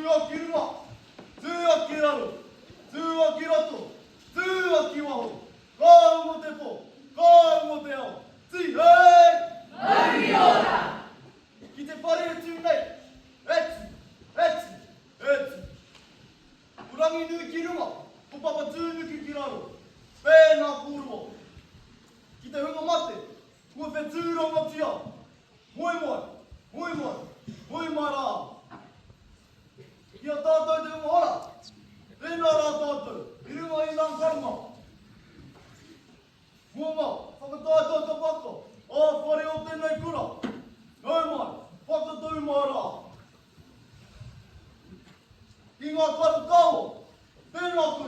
は切るわ。通は切らぬ。通は切らと。通は切わほ。かうもてぽ。かうもてやお。ついへい。マリオだ。来てパレルチュンない。裏切る切るわ。ポパパ通抜き切らぬ。ペーナプールも。来てふが待って。こうやって通路がちや。もいもい。もいもい。もいまら。いや、たといてもほら。レナラたとい。いるがいらんからも。もうま。さかたといとパッと。あ、パレオテンないくら。ないまい。パッとといまら。King of Kau, then of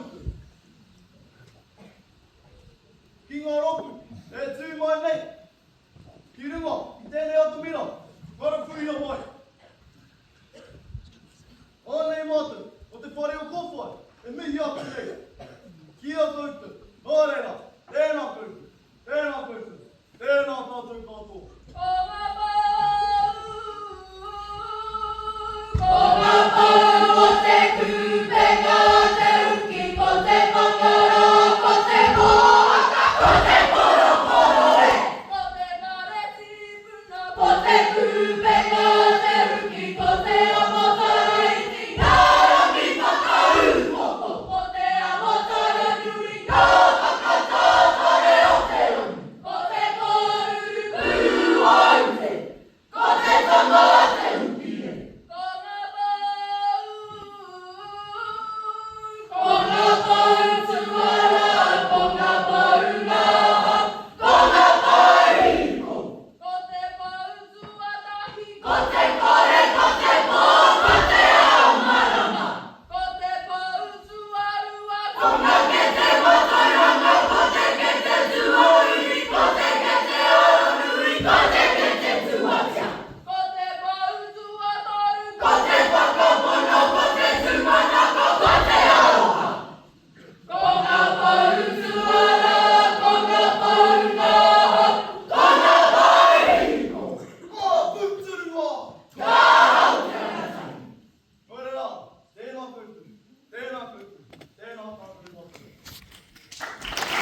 King of let's see my name. Kiruma, Italia to Mira, what a free boy. Only mother, what the party will go for, and me up today. Kia Kurtu, Orena, then of Kurtu, then of Kurtu, then of Kurtu. Kote